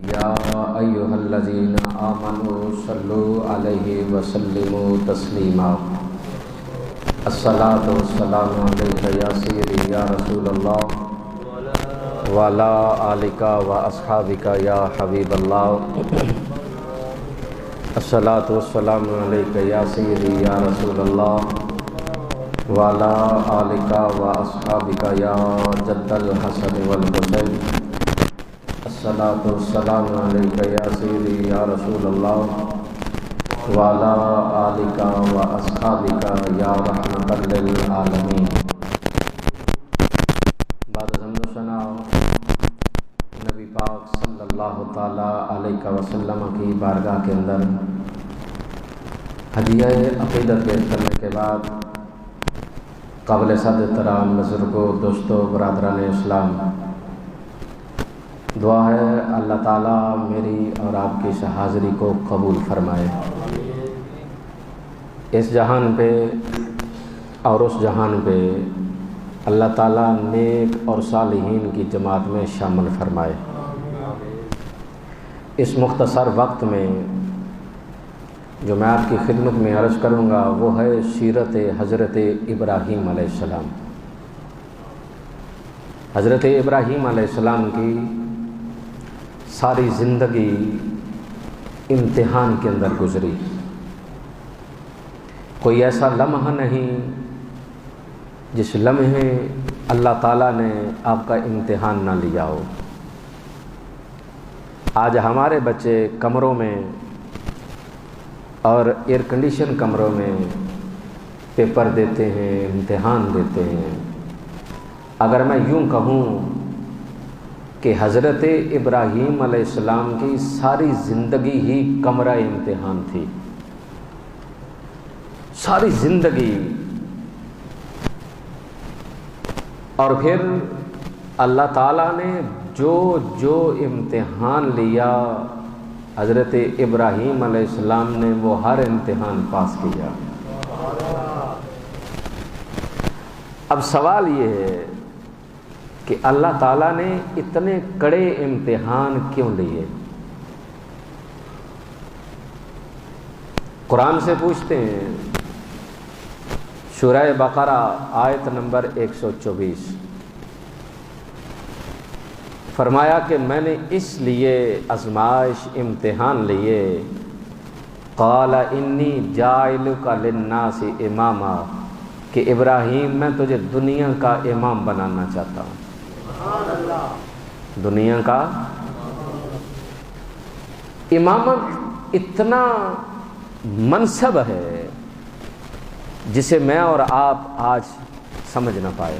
یا ایھا الذین آمنوا صلوا علیہ وسلموا تسلیما الصلاۃ والسلام علیک یا سیدی یا رسول اللہ وعلی آلک واصحابک یا حبیب اللہ الصلاۃ والسلام علیک یا سیدی یا رسول اللہ وعلی آلک واصحابک یا جد الحسن والحسین الصلاۃ والسلام علیک یا سیدی یا رسول اللہ وعلی آلک واصحابک یا رحمۃ للعالمین۔ بعد از حمد و ثنا نبی پاک صلی اللہ تعالی علیہ وسلم کی بارگاہ کے اندر ہدیہ عقیدت پیش کرنے کے بعد قابل صد احترام بزرگوں، دوستوں، برادران اسلام، دعا ہے اللہ تعالیٰ میری اور آپ کی اس حاضری کو قبول فرمائے، اس جہان پہ اور اس جہان پہ اللہ تعالیٰ نیک اور صالحین کی جماعت میں شامل فرمائے۔ اس مختصر وقت میں جو میں آپ کی خدمت میں عرض کروں گا وہ ہے سیرت حضرت ابراہیم علیہ السلام۔ حضرت ابراہیم علیہ السلام کی ساری زندگی امتحان کے اندر گزری، کوئی ایسا لمحہ نہیں جس لمحے اللہ تعالیٰ نے آپ کا امتحان نہ لیا ہو۔ آج ہمارے بچے کمروں میں اور ایئر کنڈیشن کمروں میں پیپر دیتے ہیں، امتحان دیتے ہیں۔ اگر میں یوں کہوں کہ حضرت ابراہیم علیہ السلام کی ساری زندگی ہی کمرہ امتحان تھی، ساری زندگی، اور پھر اللہ تعالیٰ نے جو امتحان لیا حضرت ابراہیم علیہ السلام نے وہ ہر امتحان پاس کیا۔ اب سوال یہ ہے کہ اللہ تعالیٰ نے اتنے کڑے امتحان کیوں لیے؟ قرآن سے پوچھتے ہیں، سورہ بقرہ آیت نمبر 124، فرمایا کہ میں نے اس لیے آزمائش امتحان لیے، قال انی جاعلک للناس اماما، کہ ابراہیم میں تجھے دنیا کا امام بنانا چاہتا ہوں۔ دنیا کا امامت اتنا منصب ہے جسے میں اور آپ آج سمجھ نہ پائے۔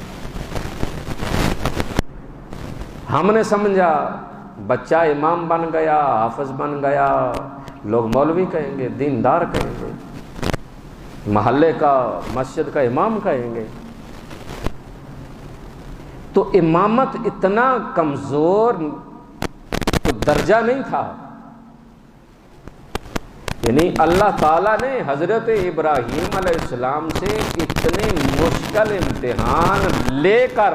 ہم نے سمجھا بچہ امام بن گیا، حافظ بن گیا، لوگ مولوی کہیں گے، دیندار کہیں گے، محلے کا، مسجد کا امام کہیں گے۔ تو امامت اتنا کمزور درجہ نہیں تھا، یعنی اللہ تعالیٰ نے حضرت ابراہیم علیہ السلام سے اتنے مشکل امتحان لے کر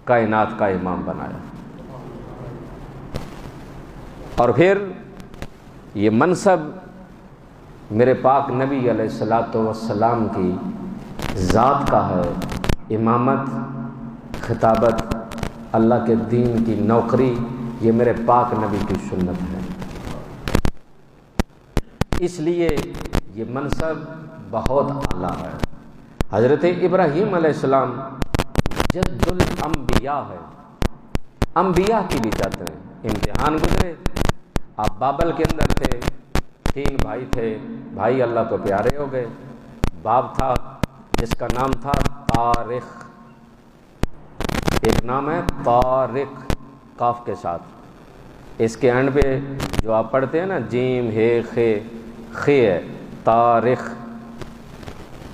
کائنات کا امام بنایا، اور پھر یہ منصب میرے پاک نبی علیہ الصلوۃ والسلام کی ذات کا ہے۔ امامت، خطابت، اللہ کے دین کی نوکری، یہ میرے پاک نبی کی سنت ہے، اس لیے یہ منصب بہت اعلیٰ ہے۔ حضرت ابراہیم علیہ السلام جد الانبیاء ہے، انبیاء کی بھی جد ہیں۔ امتحان گزرے، آپ بابل کے اندر تھے، 3 بھائی تھے، بھائی اللہ تو پیارے ہو گئے، باپ تھا جس کا نام تھا طارق، ایک نام ہے طارق قاف کے ساتھ، اس کے اینڈ پہ جو آپ پڑھتے ہیں نا جیم ہے خے ہے، طارق،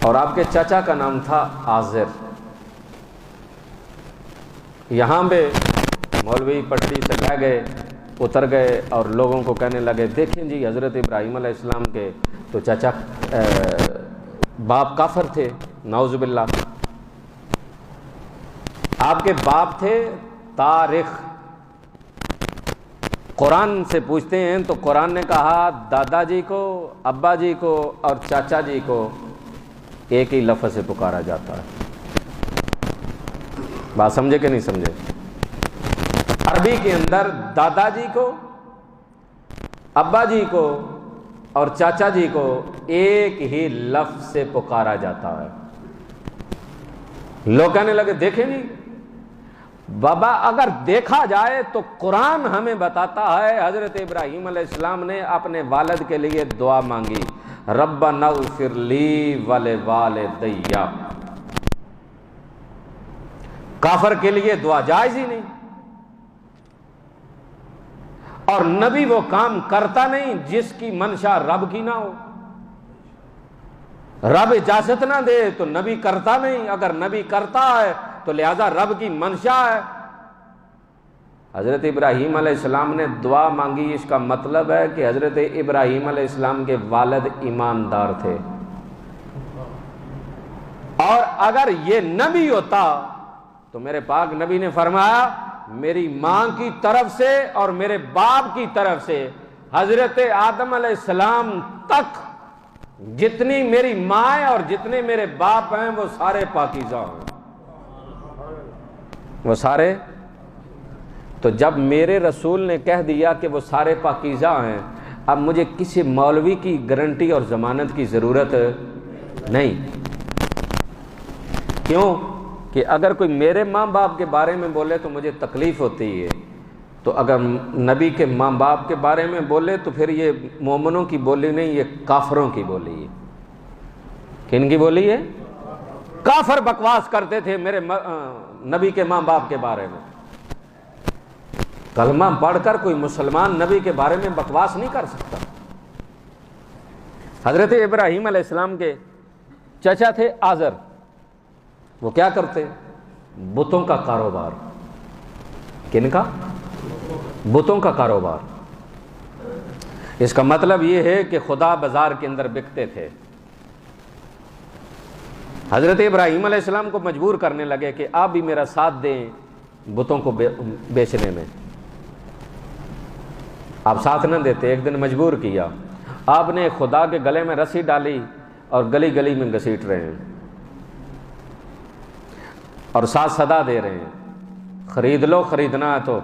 اور آپ کے چچا کا نام تھا آزر۔ یہاں پہ مولوی پٹری سے لے گئے، اتر گئے اور لوگوں کو کہنے لگے دیکھیں جی حضرت ابراہیم علیہ السلام کے تو چچا باپ کافر تھے، نعوذ باللہ، آپ کے باپ تھے طارق، قرآن سے پوچھتے ہیں تو قرآن نے کہا دادا جی کو، ابا جی کو اور چاچا جی کو ایک ہی لفظ سے پکارا جاتا ہے۔ بات سمجھے کہ نہیں سمجھے؟ عربی کے اندر دادا جی کو، ابا جی کو اور چاچا جی کو ایک ہی لفظ سے پکارا جاتا ہے۔ لوگ کہنے لگے دیکھیں نہیں بابا، اگر دیکھا جائے تو قرآن ہمیں بتاتا ہے حضرت ابراہیم علیہ السلام نے اپنے والد کے لیے دعا مانگی، ربنا اغفر لی ولوالدی۔ کافر کے لیے دعا جائز ہی نہیں، اور نبی وہ کام کرتا نہیں جس کی منشا رب کی نہ ہو۔ رب اجازت نہ دے تو نبی کرتا نہیں، اگر نبی کرتا ہے تو لہذا رب کی منشا ہے۔ حضرت ابراہیم علیہ السلام نے دعا مانگی، اس کا مطلب ہے کہ حضرت ابراہیم علیہ السلام کے والد ایماندار تھے، اور اگر یہ نبی ہوتا تو میرے پاک نبی نے فرمایا میری ماں کی طرف سے اور میرے باپ کی طرف سے حضرت آدم علیہ السلام تک جتنی میری ماں اور جتنے میرے باپ ہیں وہ سارے پاکیزہ ہیں، وہ سارے۔ تو جب میرے رسول نے کہہ دیا کہ وہ سارے پاکیزہ ہیں، اب مجھے کسی مولوی کی گارنٹی اور ضمانت کی ضرورت نہیں۔ کیوں کہ اگر کوئی میرے ماں باپ کے بارے میں بولے تو مجھے تکلیف ہوتی ہے، تو اگر نبی کے ماں باپ کے بارے میں بولے تو پھر یہ مومنوں کی بولی نہیں، یہ کافروں کی بولی ہے۔ کن کی بولی ہے؟ کافر بکواس کرتے تھے میرے نبی کے ماں باپ کے بارے میں۔ کلمہ پڑھ کر کوئی مسلمان نبی کے بارے میں بکواس نہیں کر سکتا۔ حضرت ابراہیم علیہ السلام کے چچا تھے آزر، وہ کیا کرتے؟ بتوں کا کاروبار۔ کن کا؟ بتوں کا کاروبار۔ اس کا مطلب یہ ہے کہ خدا بازار کے اندر بکتے تھے۔ حضرت ابراہیم علیہ السلام کو مجبور کرنے لگے کہ آپ بھی میرا ساتھ دیں بتوں کو بیچنے میں۔ آپ ساتھ نہ دیتے، ایک دن مجبور کیا، آپ نے خدا کے گلے میں رسی ڈالی اور گلی گلی میں گھسیٹ رہے ہیں اور ساتھ صدا دے رہے ہیں، خرید لو، خریدنا ہے تو۔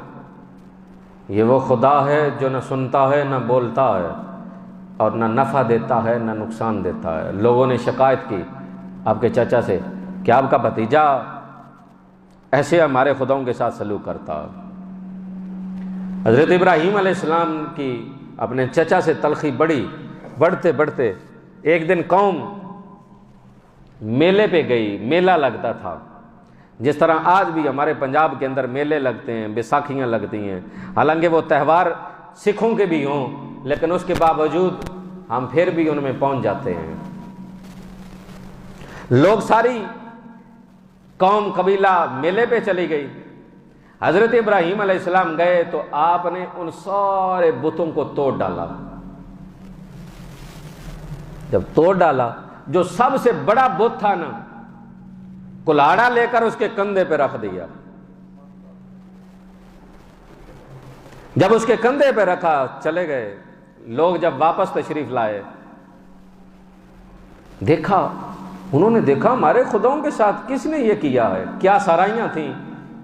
یہ وہ خدا ہے جو نہ سنتا ہے نہ بولتا ہے اور نہ نفع دیتا ہے نہ نقصان دیتا ہے۔ لوگوں نے شکایت کی آپ کے چچا سے کہ آپ کا بھتیجا ایسے ہمارے خداؤں کے ساتھ سلوک کرتا ہے۔ حضرت ابراہیم علیہ السلام کی اپنے چچا سے تلخی بڑھتے بڑھتے ایک دن قوم میلے پہ گئی، میلہ لگتا تھا۔ جس طرح آج بھی ہمارے پنجاب کے اندر میلے لگتے ہیں، بیساکھیاں لگتی ہیں، حالانکہ وہ تہوار سکھوں کے بھی ہوں لیکن اس کے باوجود ہم پھر بھی ان میں پہنچ جاتے ہیں۔ لوگ ساری قوم قبیلہ میلے پہ چلی گئی۔ حضرت ابراہیم علیہ السلام گئے تو آپ نے ان سارے بتوں کو توڑ ڈالا۔ جب توڑ ڈالا، جو سب سے بڑا بت تھا نا، کلاڑا لے کر اس کے کندھے پہ رکھ دیا۔ جب اس کے کندھے پہ رکھا چلے گئے۔ لوگ جب واپس تشریف لائے، دیکھا، انہوں نے دیکھا ہمارے خداؤں کے ساتھ کس نے یہ کیا ہے۔ کیا سرائیاں تھیں،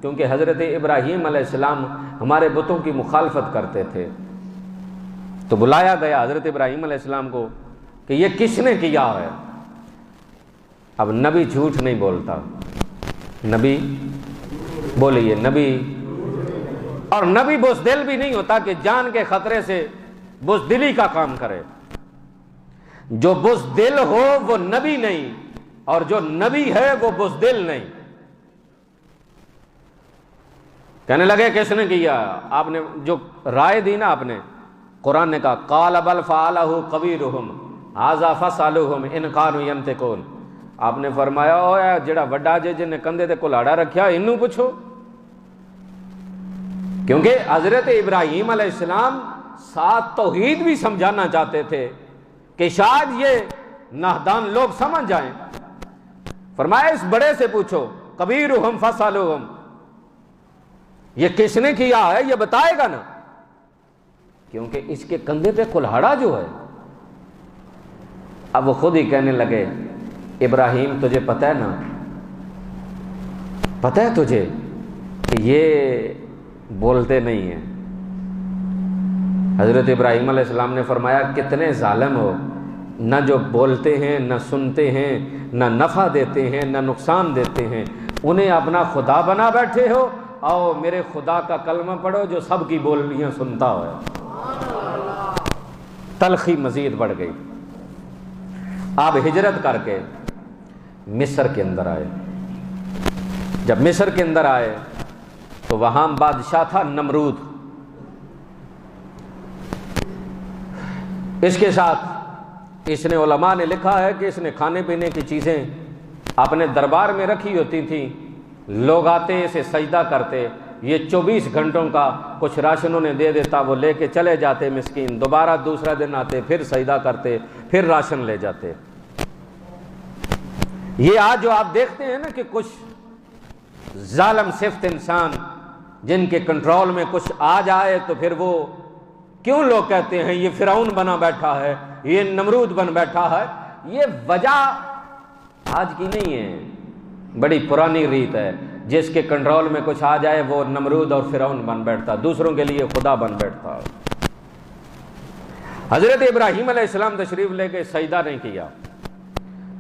کیونکہ حضرت ابراہیم علیہ السلام ہمارے بتوں کی مخالفت کرتے تھے۔ تو بلایا گیا حضرت ابراہیم علیہ السلام کو کہ یہ کس نے کیا ہے۔ اب نبی جھوٹ نہیں بولتا، نبی بولیے، نبی، اور نبی بزدل بھی نہیں ہوتا کہ جان کے خطرے سے بزدلی کا کام کرے۔ جو بزدل ہو وہ نبی نہیں، اور جو نبی ہے وہ بزدل نہیں۔ کہنے لگے کس نے کیا؟ آپ نے جو رائے دی نا، آپ نے، قرآن نے کہا قال بل فعلہ کبیرہم ھذا فاسألوہم ان کانوا ینطقون۔ آپ نے فرمایا اوے جڑا وڈا جے جن نے کندھے تے کلاڑا رکھیا انہوں پوچھو، کیونکہ حضرت ابراہیم علیہ السلام ساتھ توحید بھی سمجھانا چاہتے تھے کہ شاید یہ نادان لوگ سمجھ جائیں۔ فرمایا اس بڑے سے پوچھو، کبیرہم فاسألوہم، یہ کس نے کیا ہے یہ بتائے گا نا۔ کیونکہ اس کے کندھے پہ کلہاڑا جو ہے. اب وہ خود ہی کہنے لگے ابراہیم تجھے پتہ ہے نا، پتہ ہے تجھے کہ یہ بولتے نہیں ہیں. حضرت ابراہیم علیہ السلام نے فرمایا کتنے ظالم ہو، نہ جو بولتے ہیں نہ سنتے ہیں نہ نفع دیتے ہیں نہ نقصان دیتے ہیں، انہیں اپنا خدا بنا بیٹھے ہو. آؤ میرے خدا کا کلمہ پڑھو جو سب کی بولیاں سنتا ہو. تلخی مزید بڑھ گئی. آپ ہجرت کر کے مصر کے اندر آئے. جب مصر کے اندر آئے تو وہاں بادشاہ تھا نمرود. اس کے ساتھ اس نے علماء نے لکھا ہے کہ اس نے کھانے پینے کی چیزیں اپنے دربار میں رکھی ہوتی تھیں. لوگ آتے اسے سجدہ کرتے، یہ 24 گھنٹوں کا کچھ راشن انہیں دے دیتا، وہ لے کے چلے جاتے مسکین. دوبارہ دوسرا دن آتے، پھر سجدہ کرتے، پھر راشن لے جاتے. یہ آج جو آپ دیکھتے ہیں نا کہ کچھ ظالم صفت انسان جن کے کنٹرول میں کچھ آ جائے تو پھر وہ کیوں لوگ کہتے ہیں یہ فرعون بنا بیٹھا ہے، یہ نمرود بن بیٹھا ہے. یہ وجہ آج کی نہیں ہے، بڑی پرانی ریت ہے. جس کے کنٹرول میں کچھ آ جائے وہ نمرود اور فرعون بن بیٹھتا، دوسروں کے لیے خدا بن بیٹھتا. حضرت ابراہیم علیہ السلام تشریف لے کے سجدہ نہیں کیا.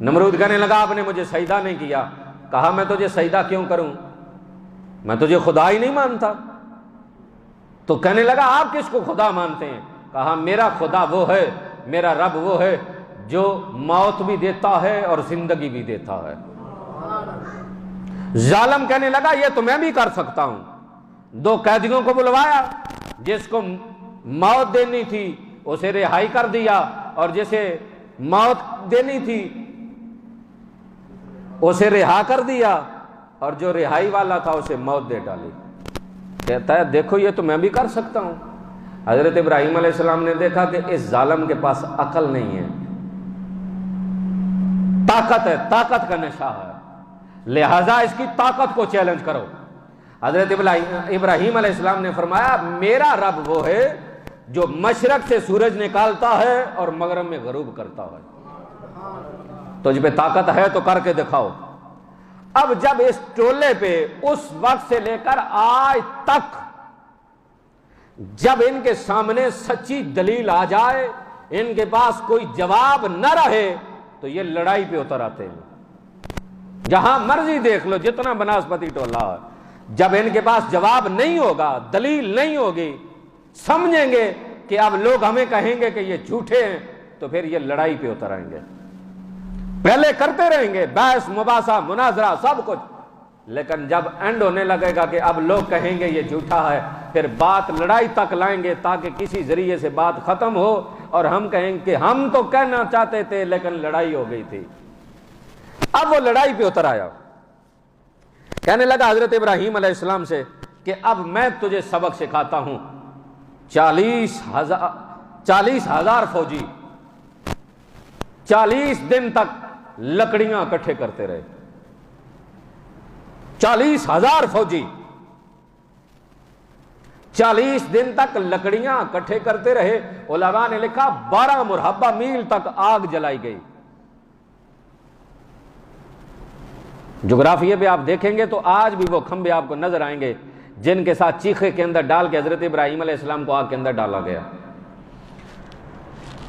نمرود کہنے لگا آپ نے مجھے سجدہ نہیں کیا. کہا میں تجھے سجدہ کیوں کروں، میں تجھے خدا ہی نہیں مانتا. تو کہنے لگا آپ کس کو خدا مانتے ہیں؟ کہا میرا خدا وہ ہے، میرا رب وہ ہے جو موت بھی دیتا ہے اور زندگی بھی دیتا ہے. ظالم کہنے لگا یہ تو میں بھی کر سکتا ہوں. 2 قیدیوں کو بلوایا، جس کو موت دینی تھی اسے رہائی کر دیا، اور جسے موت دینی تھی اسے رہا کر دیا، اور جو رہائی والا تھا اسے موت دے ڈالی. کہتا ہے دیکھو یہ تو میں بھی کر سکتا ہوں. حضرت ابراہیم علیہ السلام نے دیکھا کہ اس ظالم کے پاس عقل نہیں ہے، طاقت ہے، طاقت کا نشہ ہے، لہذا اس کی طاقت کو چیلنج کرو. حضرت ابراہیم علیہ السلام نے فرمایا میرا رب وہ ہے جو مشرق سے سورج نکالتا ہے اور مغرب میں غروب کرتا ہے. تجھ پہ طاقت ہے تو کر کے دکھاؤ. اب جب اس ٹولے پہ اس وقت سے لے کر آج تک جب ان کے سامنے سچی دلیل آ جائے، ان کے پاس کوئی جواب نہ رہے، تو یہ لڑائی پہ اتر آتے ہیں. جہاں مرضی دیکھ لو، جتنا بناسپتی ٹولہ ہے، جب ان کے پاس جواب نہیں ہوگا، دلیل نہیں ہوگی، سمجھیں گے کہ اب لوگ ہمیں کہیں گے کہ یہ جھوٹے ہیں، تو پھر یہ لڑائی پہ اتر آئیں گے. پہلے کرتے رہیں گے بحث مباحثہ مناظرہ سب کچھ، لیکن جب اینڈ ہونے لگے گا کہ اب لوگ کہیں گے یہ جھوٹا ہے، پھر بات لڑائی تک لائیں گے تاکہ کسی ذریعے سے بات ختم ہو اور ہم کہیں کہ ہم تو کہنا چاہتے تھے لیکن لڑائی ہو گئی تھی. اب وہ لڑائی پہ اتر آیا. کہنے لگا حضرت ابراہیم علیہ السلام سے کہ اب میں تجھے سبق سکھاتا ہوں. 40,000 فوجی 40 دن تک لکڑیاں اکٹھے کرتے رہے. 40,000 فوجی 40 دن تک لکڑیاں اکٹھے کرتے رہے. علماء نے لکھا 12 مربع میل تک آگ جلائی گئی. جغرافیے پہ آپ دیکھیں گے تو آج بھی وہ کھمبے آپ کو نظر آئیں گے جن کے ساتھ چیخے کے اندر ڈال کے حضرت ابراہیم علیہ السلام کو آگ کے اندر ڈالا گیا.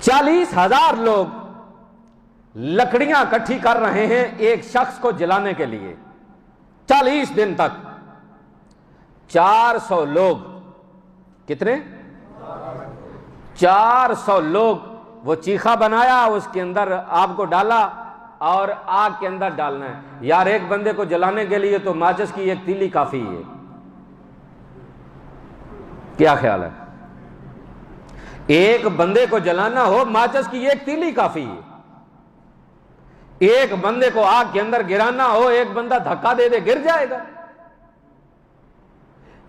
40,000 لوگ لکڑیاں اکٹھی کر رہے ہیں ایک شخص کو جلانے کے لیے 40 دن تک. 400 لوگ، کتنے؟ 400 لوگ. وہ چیخا بنایا، اس کے اندر آپ کو ڈالا اور آگ کے اندر ڈالنا ہے. یار ایک بندے کو جلانے کے لیے تو ماچس کی ایک تیلی کافی ہے. کیا خیال ہے؟ ایک بندے کو جلانا ہو ماچس کی ایک تیلی کافی ہے. ایک بندے کو آگ کے اندر گرانا ہو ایک بندہ دھکا دے دے گر جائے گا.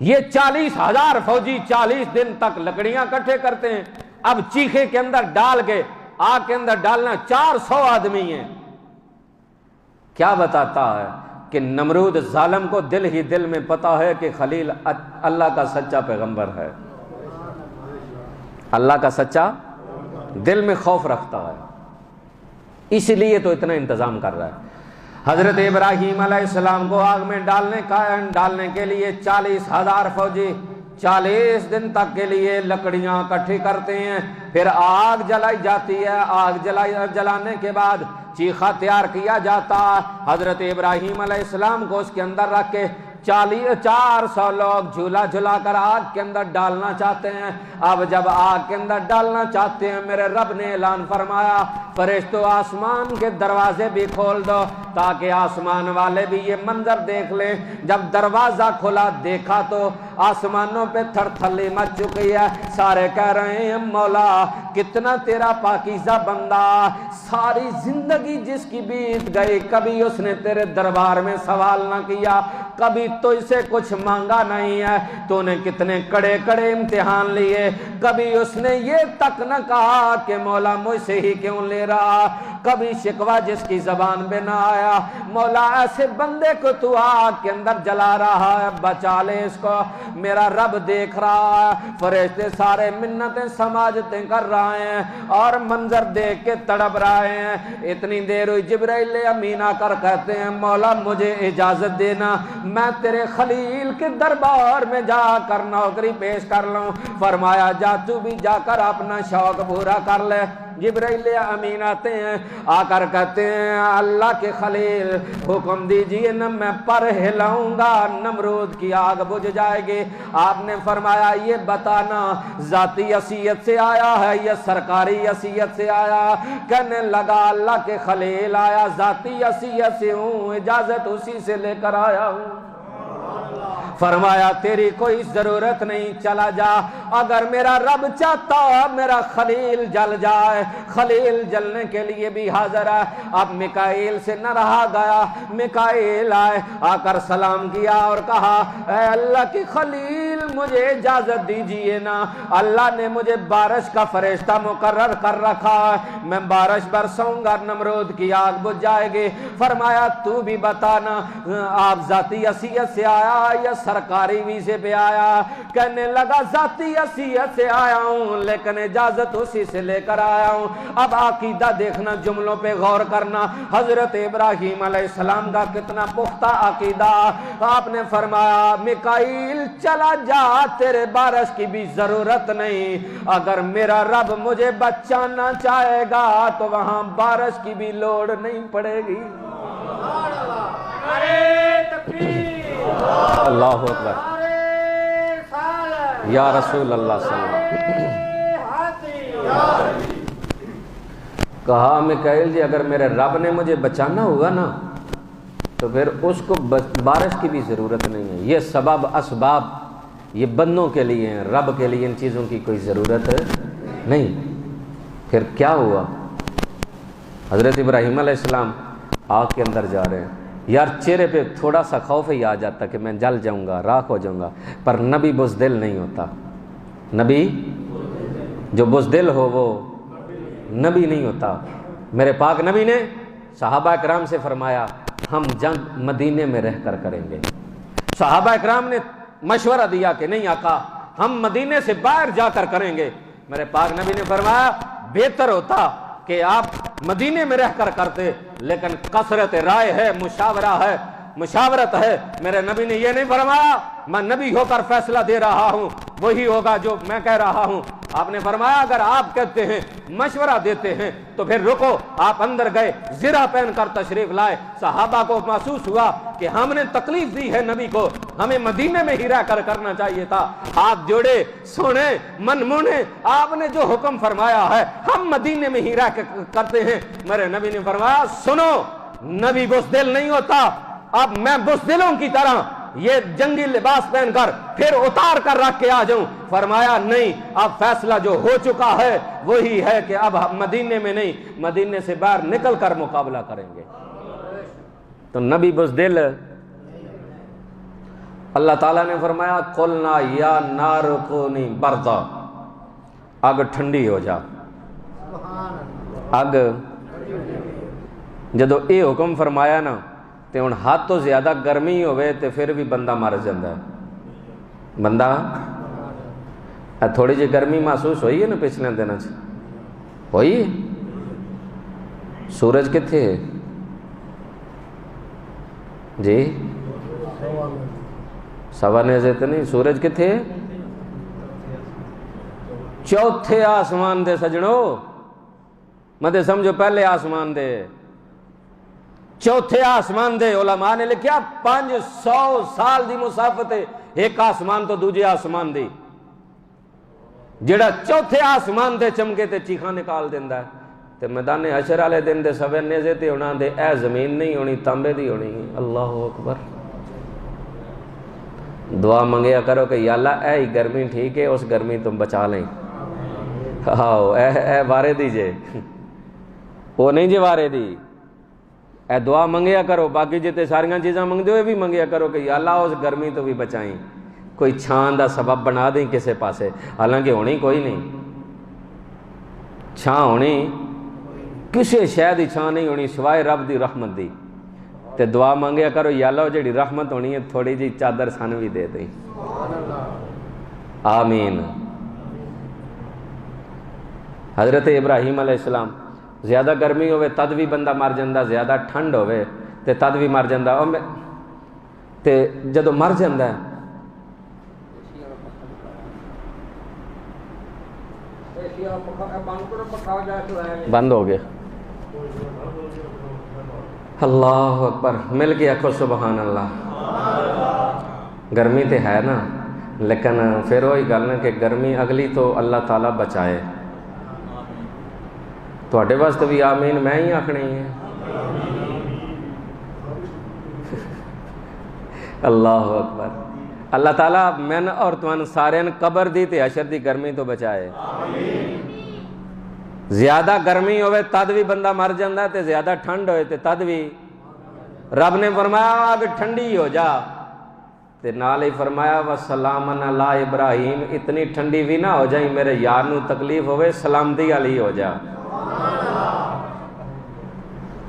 یہ 40,000 فوجی 40 دن تک لکڑیاں اکٹھے کرتے ہیں. اب چیخے کے اندر ڈال کے آگ کے اندر ڈالنا 400 آدمی ہیں. کیا بتاتا ہے کہ نمرود ظالم کو دل ہی دل میں پتا ہے کہ خلیل اللہ کا سچا پیغمبر ہے. اللہ کا سچا دل میں خوف رکھتا ہے، اس لیے تو اتنا انتظام کر رہا ہے۔ حضرت ابراہیم علیہ السلام کو آگ میں ڈالنے کے لیے 40,000 فوجی 40 دن تک کے لیے لکڑیاں اکٹھی کرتے ہیں، پھر آگ جلائی جاتی ہے، آگ جلانے کے بعد چیخا تیار کیا جاتا ہے، حضرت ابراہیم علیہ السلام کو اس کے اندر رکھ کے 400 لوگ جھولا جھلا کر آگ کے اندر ڈالنا چاہتے ہیں۔ اب جب آگ کے اندر ڈالنا چاہتے ہیں، میرے رب نے اعلان فرمایا فرشتوں آسمان کے دروازے بھی کھول دو تاکہ آسمان والے بھی یہ منظر دیکھ لیں۔ جب دروازہ کھلا دیکھا تو آسمانوں پہ تھر تھلی مچ چکی ہے، سارے کہہ رہے ہیں مولا کتنا تیرا پاکیزہ بندہ، ساری زندگی جس کی بیت گئی کبھی اس نے تیرے دربار میں سوال نہ کیا، کبھی تو اسے کچھ مانگا نہیں ہے، تو نے کتنے کڑے کڑے امتحان لیے، کبھی اس نے یہ تک نہ کہا کہ مولا مجھ سے ہی کیوں لے رہا، کبھی شکوہ جس کی زبان پہ نہ آیا، مولا ایسے بندے کو تو آگ کے اندر جلا رہا ہے، بچا لے اس کو، میرا رب دیکھ رہا ہے۔ فرشتے سارے منتیں سماجتیں کر رہے ہیں اور منظر دیکھ کے تڑپ رہے ہیں۔ اتنی دیر ہوئی، جبرائیل امین آ کر کہتے ہیں مولا مجھے اجازت دینا میں تیرے خلیل کے دربار میں جا کر نوکری پیش کر لوں۔ فرمایا جا تو بھی جا کر اپنا شوق پورا کر لے۔ جبرائیل امین آتے ہیں، آ کر کہتے ہیں اللہ کے خلیل حکم دیجئے نا میں پر ہلاؤں گا نمرود کی آگ بجھ جائے گی۔ آپ نے فرمایا یہ بتانا ذاتی حیثیت سے آیا ہے یا سرکاری حیثیت سے آیا؟ کہنے لگا اللہ کے خلیل آیا ذاتی حیثیت سے ہوں، اجازت اسی سے لے کر آیا ہوں۔ فرمایا تیری کوئی ضرورت نہیں، چلا جا، اگر میرا رب چاہتا میرا خلیل جل جائے، خلیل جلنے کے لیے بھی حاضر ہے۔ اب میکائیل سے نہ رہا گیا، میکائیل آئے، آ کر سلام کیا اور کہا اے اللہ کی خلیل مجھے اجازت دیجئے نا، اللہ نے مجھے بارش کا فرشتہ مقرر کر رکھا ہے، میں بارش برسوں گا نمرود کی آگ بجھ جائے گی۔ فرمایا تو بھی بتانا آپ ذاتی حیثیت سے آیا یا سرکاری ویزے پہ آیا؟ کہنے لگا ذاتی حیثیت سے آیا ہوں لیکن اجازت اسی سے لے کر آیا ہوں۔ اب عقیدہ دیکھنا، جملوں پہ غور کرنا، حضرت ابراہیم علیہ السلام کا کتنا پختہ عقیدہ۔ آپ نے فرمایا میکائیل چلا جا، تیرے بارش کی بھی ضرورت نہیں، اگر میرا رب مجھے بچانا چاہے گا تو وہاں بارش کی بھی لوڑ نہیں پڑے گی۔ اللہ اکبر، یا رسول اللہ صلی اللہ علیہ وسلم۔ کہا میکائیل جی اگر میرے رب نے مجھے بچانا ہوگا نا تو پھر اس کو بارش کی بھی ضرورت نہیں ہے، یہ سبب اسباب یہ بندوں کے لیے ہیں، رب کے لیے ان چیزوں کی کوئی ضرورت نہیں۔ پھر کیا ہوا؟ حضرت ابراہیم علیہ السلام آگ کے اندر جا رہے ہیں، یار چہرے پہ تھوڑا سا خوف ہی آ جاتا کہ میں جل جاؤں گا، راکھ ہو جاؤں گا، پر نبی بزدل نہیں ہوتا۔ نبی جو بزدل ہو وہ نبی نہیں ہوتا۔ میرے پاک نبی نے صحابہ اکرام سے فرمایا ہم جنگ مدینے میں رہ کر کریں گے۔ صحابہ اکرام نے مشورہ دیا کہ نہیں آقا ہم مدینے سے باہر جا کر کریں گے۔ میرے پاک نبی نے فرمایا بہتر ہوتا کہ آپ مدینے میں رہ کر کرتے، لیکن کثرت رائے ہے، مشاورہ ہے، مشاورت ہے۔ میرے نبی نے یہ نہیں فرمایا میں نبی ہو کر فیصلہ دے رہا ہوں وہی ہوگا جو میں کہہ رہا ہوں۔ آپ نے فرمایا اگر آپ کہتے ہیں مشورہ دیتے ہیں تو پھر رکو۔ آپ اندر گئے، زرہ پہن کر تشریف لائے۔ صحابہ کو محسوس ہوا کہ ہم نے تکلیف دی ہے نبی کو، ہمیں مدینے میں ہی رہ کر کرنا چاہیے تھا۔ ہاتھ جوڑے، سونے من مونے، آپ نے جو حکم فرمایا ہے ہم مدینے میں ہی رہ کر کرتے ہیں۔ میرے نبی نے فرمایا سنو نبی بزدل نہیں ہوتا، اب میں بزدلوں کی طرح یہ جنگی لباس پہن کر پھر اتار کر رکھ کے آ جاؤں؟ فرمایا نہیں، اب فیصلہ جو ہو چکا ہے وہی ہے کہ اب مدینے میں نہیں، مدینے سے باہر نکل کر مقابلہ کریں گے۔ تو نبی بزدل، اللہ تعالیٰ نے فرمایا قلنا یا نار کونی بردا، آگ ٹھنڈی ہو جا۔ آگ جدو اے حکم فرمایا نا تے ہن حد تو زیادہ گرمی ہوئے تے پھر بھی بندہ مر جاندا ہے۔ بندہ تھوڑی جی گرمی محسوس ہوئی ہے نا پچھلے دنوں سے؟ ہوئی؟ سورج کتنے ہے جی؟ سوا نیزے تو نہیں، سورج کتنے ہے؟ چوتھے آسمان دے سجنوں، مدے سمجھو پہلے آسمان دے، چوتھے آسمان دے۔ علماء نے لکھیا 500 سال دی مسافت ہے ایک آسمان تو دوجے آسمان دی، جڑا چوتھے آسمان دے چمکے تے چیخاں نکال دیندا ہے تے میدان حشر والے دن دے سوے نیزے تے ہونا دے اے زمین نہیں ہونی، تانبے دی ہونی۔ اللہ اکبر۔ دعا منگیا کرو کہ یا اللہ اے ہی گرمی ٹھیک ہے، اس گرمی تم بچا لیں۔ آؤ اے وارے دیجے، وہ نہیں جی وارے دی، اے دعا منگیا کرو۔ باقی جتے ساریاں چیزاں منگدے ہوئے بھی منگیا کرو کہ یا اللہ اس گرمی تو بھی بچائیں، کوئی چھان دا سبب بنا دیں کسے پاسے، حالانکہ ہونی کوئی نہیں، چھان ہونی کسے شے دی چھان نہیں ہونی سوائے رب دی رحمت دی۔ تے دعا منگیا کرو یا اللہ جڑی رحمت ہونی ہے تھوڑی جی چادر سن بھی دے دیں۔ آمین۔ حضرت ابراہیم علیہ السلام زیادہ گرمی ہوئے تد بھی بندہ مر جاندہ، زیادہ ٹھنڈ ہوئے تے تد بھی مر جاندہ، تے جدو مر جاندہ ہے بند ہو گیا۔ اللہ اکبر، مل کے آکھو سبحان اللہ۔ گرمی تے ہے نا، لیکن پھر وہی گل ہے کہ گرمی اگلی تو اللہ تعالیٰ بچائے۔ تواڈے واسطے بھی آمین میں ہی آکھنی ہے۔ اللہ اکبر۔ اللہ تعالیٰ میں اور تمہیں سارے قبر دی تے حشر دی گرمی تو بچائے۔ زیادہ گرمی ہوئے تد بھی بندہ مر جاندہ ہے تے زیادہ ٹھنڈ ہوئے تے تد بھی رب نے فرمایا آگ ٹھنڈی ہو جا تے نال ہی فرمایا وَسَلَامًا عَلَىٰ ابراہیم، اتنی ٹھنڈی بھی نہ ہو جائیں میرے یار نو تکلیف ہوئے، سلامتی علی ہو جا۔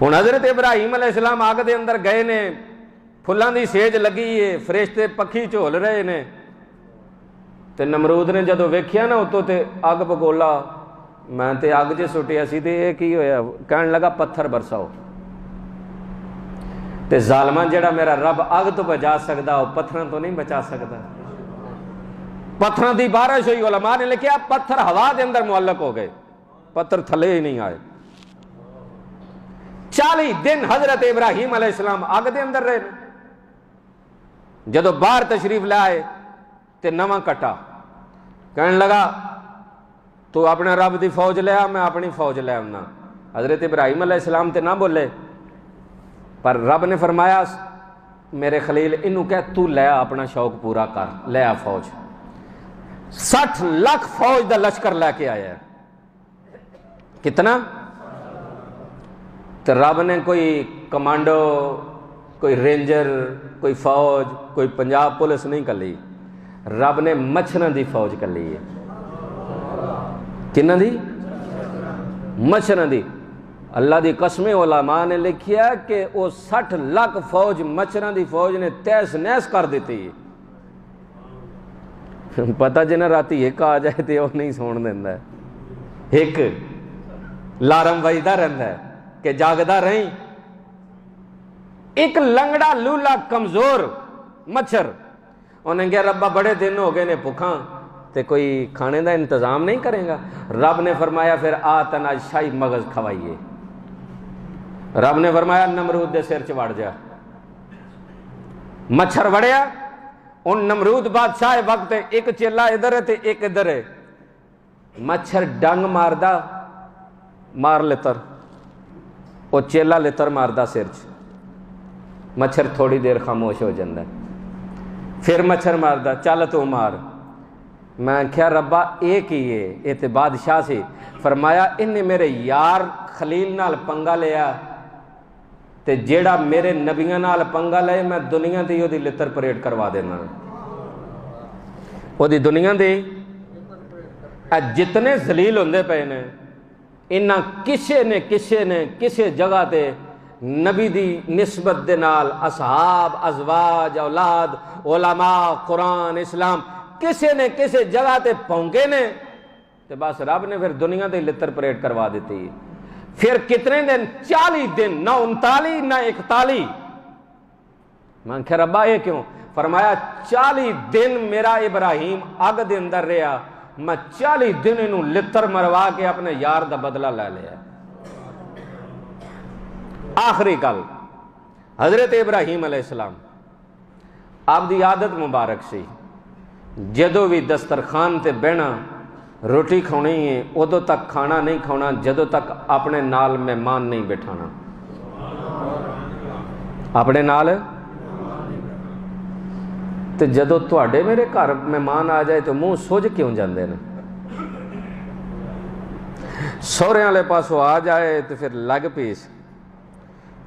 ہن حضرت ابراہیم علیہ السلام آگ دے اندر گئے نے، پھلاں دی سیج لگی ہے، فرشتے پکھی جھول رہے نے، تے نمرود نے جدو ویکھیا نا اتو تے اگ بگولا، میں تے اگ جے سٹیا سی تے یہ کی ہویا، کہن لگا پتھر برساؤ۔ تے ظالمان جڑا میرا رب اگ تو بچا سکدا ہو پتھراں تو نہیں بچا سکدا۔ پتھراں دی بارش ہوئی، علماء نے لکھیا پتھر ہوا دے اندر معلق ہو گئے، پتھر تھلے ہی نہیں آئے۔ 40 دن حضرت ابراہیم علیہ السلام اگ دے اندر رہے، جدو باہر تشریف لائے تے نواں کٹا، کہنے لگا تو اپنے رب دی فوج لے آ، میں اپنی فوج لے آنا۔ حضرت ابراہیم علیہ السلام تے نہ بولے، پر رب نے فرمایا میرے خلیل انہوں کہہ تو لے آ، اپنا شوق پورا کر، لے آ فوج۔ 60 لاکھ فوج دا لشکر لے کے آیا ہے۔ کتنا؟ تو رب نے کوئی کمانڈو، کوئی رینجر، کوئی فوج، کوئی پنجاب پولیس نہیں کر لی، رب نے مچھراں دی فوج کر لی ہے۔ کنہ دی؟ مچھراں دی۔ اللہ دی قسم علماء نے لکھیا کہ وہ 60 لاکھ فوج مچھراں دی فوج نے تیس نیس کر دیتی۔ پتہ جنہ راتی ایک آ جائے تے وہ نہیں سون دیندہ ہے، ایک لارم وجدہ رہندہ ہے کہ جاگدہ رہیں۔ ایک لنگڑا لولا کمزور مچھر، انہیں کہا ربا بڑے دن ہو گئے نے بھوکاں تے کوئی کھانے دا انتظام نہیں کرے گا؟ رب نے فرمایا پھر آتن آج شاہی مغز کھوائیے۔ رب نے فرمایا نمرود دے سر چوڑ جا۔ مچھر وڑیا، ان نمرود بادشاہ وقت ایک چیلا ادھر ہے تے ایک ادھر ہے، مچھر ڈنگ ماردہ مار لتر، وہ چیلا لتر ماردہ سر چ، مچھر تھوڑی دیر خاموش ہو جاندہ، پھر مچھر ماردہ چل تو مار۔ میں کیا ربا ایک ہی ہے، یہ تے بادشاہ سے۔ فرمایا انہیں میرے یار خلیل نال پنگا لیا تے جیڑا میرے نبیاں نال پنگا لے میں دنیا دی دی لتر پریڈ کروا دینا۔ وہ دی دنیا دی جتنے ذلیل ہوندے پے نے، انہاں کسے نے کسے جگہ تے نبی دی نسبت دے نال اصحاب، ازواج، اولاد، علماء، قرآن، اسلام کسی نے کسی جگہ تے پونکے نے تو بس رب نے پھر دنیا تے لتر پریڈ کروا دیتی ہے۔ پھر کتنے دن؟ 40 دن، نہ 39 نہ 41۔ میں کہا ربا یہ کیوں؟ فرمایا 40 دن میرا ابراہیم اگ دے اندر رہا، میں 40 دن انہوں لتر مروا کے اپنے یار دا بدلہ لے لیا۔ آخری گل، حضرت ابراہیم علیہ السلام آپ دی عادت مبارک سی، جدو بھی دسترخوان تے بہنا روٹی کھونی ہے ادو تک کھانا نہیں کھونا جدو تک اپنے نال مہمان نہیں بٹھانا۔ اپنے نال تے جدو تواڈے میرے گھر مہمان آ جائے تو منہ سج کیوں جاندے نے؟ سہرے والے پاسوں آ جائے تو پھر لگ پیس،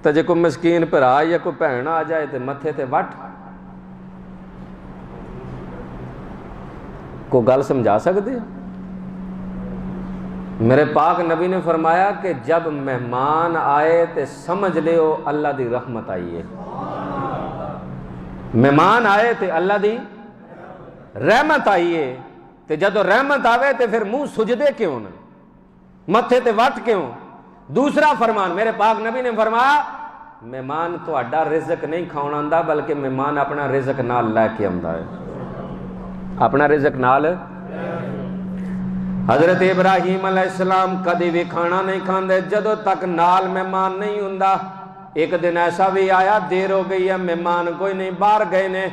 تو جے کوئی مسکین بھرا یا کوئی بھن آ جائے تو متھے تے وٹ۔ کوئی گل سمجھا سکتے ہیں؟ میرے پاک نبی نے فرمایا کہ جب مہمان آئے تو سمجھ لیو اللہ دی رحمت آئی ہے۔ مہمان آئے تو اللہ دی رحمت آئی ہے، تو جدو رحمت آوے تو پھر منہ سجدے کیوں نہ، متھے تے وٹ کیوں؟ دوسرا فرمان میرے پاک نبی نے فرمایا مہمان تو اڈا رزق نہیں کھاؤنا آندا بلکہ مہمان اپنا رزق نال لے کے آندا ہے، اپنا رزق نال۔ حضرت ابراہیم علیہ السلام کدی بھی کھانا نہیں کھاندے جدو تک نال مہمان نہیں ہوندا۔ ایک دن ایسا بھی آیا دیر ہو گئی ہے مہمان کوئی نہیں باہر گئے نے،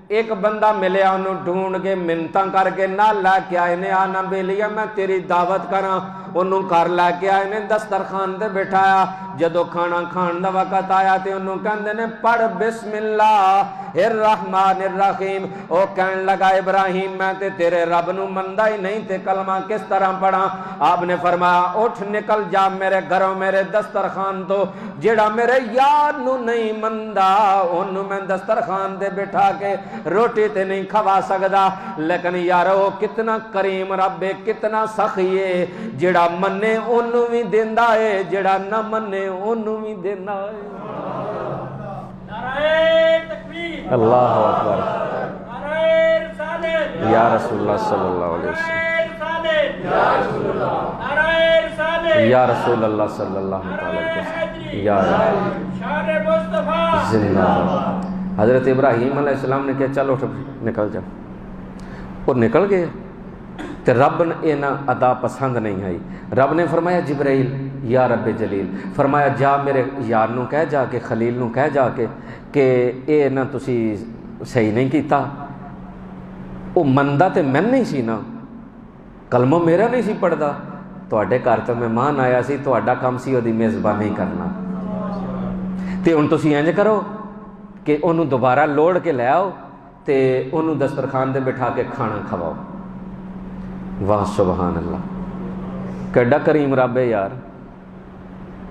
ایک بندہ ملیا انہوں ڈھونڈ کے منتاں کر کے نہ لے کے آئے نے، آنا بیلیا میں تیری دعوت کراں، انہوں گھر لے کے آئے نے، دسترخوان تے بٹھایا۔ جدو کھانا کھان دا وقت آیا تے انہوں کہندے نے پڑھ بسم اللہ الرحمن الرحیم۔ او کہن لگا ابراہیم میں تے تیرے رب نو مندہ ہی نہیں تے کلمہ کس طرح پڑھاں؟ آپ نے فرمایا اٹھ نکل جا میرے گھروں میرے دسترخوان تو، جیڑا میرے یار نو نہیں مندہ انہوں میں دسترخوان دے بٹھا کے روٹی تے نہیں کھوا سکدا، لیکن یارو کتنا کریم رب ہے، کتنا سخی ہے، جیڑا منے انہوں بھی دیندہ ہے، جیڑا نہ منے انہوں بھی دیندہ ہے۔ نعرہ تکبیر، اللہ اکبر، نعرہ رسالت، یا رسول اللہ صلی اللہ علیہ وسلم، یا رسول اللہ صلی اللہ علیہ وسلم، یا زندہ۔ حضرت ابراہیم علیہ السلام نے کہا چل اٹھ نکل جا، اور نکل گئے۔ تو رب نے یہ ادا پسند نہیں آئی، رب نے فرمایا جبرائیل یا رب جلیل، فرمایا جا میرے یار نو کہہ جا کے خلیل نو کہہ جا کے کہ اے نہ تسی صحیح نہیں کیتا، وہ مندہ تے میں نہیں سی نا، کلمہ میرا نہیں سی پڑھدا، تواڈے گھر تے مہمان آیا سی، تواڈا کام سی اودی میزبانی کرنا، تے ہن تسی انج کرو کہ انہوں دوبارہ لوڑ کے لے آؤ تے انہوں دسترخوان دے بٹھا کے کھانا کھواؤ۔ واہ سبحان اللہ، کیڈا کریم رب ہے یار،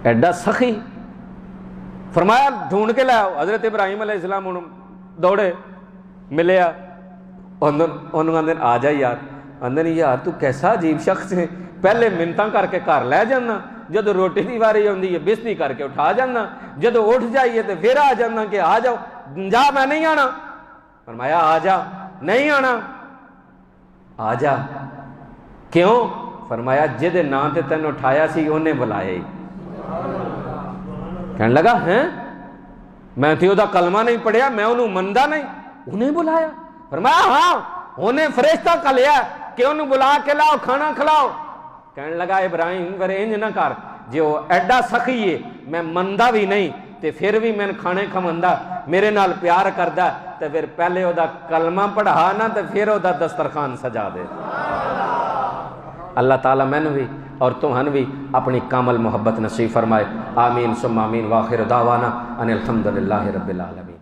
ایڈا سخی۔ فرمایا ڈھونڈ کے لے آؤ۔ حضرت ابراہیم علیہ السلام انہوں دوڑے ملیا، انہوں اندر آ جا یار، اندر یار تو کیسا عجیب شخص ہے، پہلے منتاں کر کے گھر لے جانا، جدو روٹی دی واری ہوندی ہے بستی کر کے اٹھا جانا، جدو اٹھ جائیے تو پھر آ جانا کہ آ جاؤ، جا میں نہیں آنا۔ فرمایا آ جا، نہیں آنا، آ جا۔ کیوں؟ فرمایا جدے نام تے تین اٹھایا سی انہیں بلایا ہی۔ کہنے لگا ہیں میں تھی دا کلمہ نہیں پڑھیا، میں انہوں مندہ نہیں، انہیں بلایا؟ فرمایا ہاں انہیں فرشتہ کلیا کہ انہوں بلا کے لاؤ کھانا کھلاؤ۔ کہنے لگا ابراہیم پر انج نہ کر، جو ایڈا سخی ہے میں مندہ بھی نہیں تے پھر بھی میں کھانے کھمندہ، میرے نال پیار کردہ، تے پھر پہلے او دا کلمہ پڑھانا تے پھر او دا دسترخوان سجا دے۔ اللہ تعالیٰ میں نے بھی اور تمہن بھی اپنی کامل محبت نصیب فرمائے، آمین ثم آمین، وآخر دعوانا ان الحمدللہ رب العالمین۔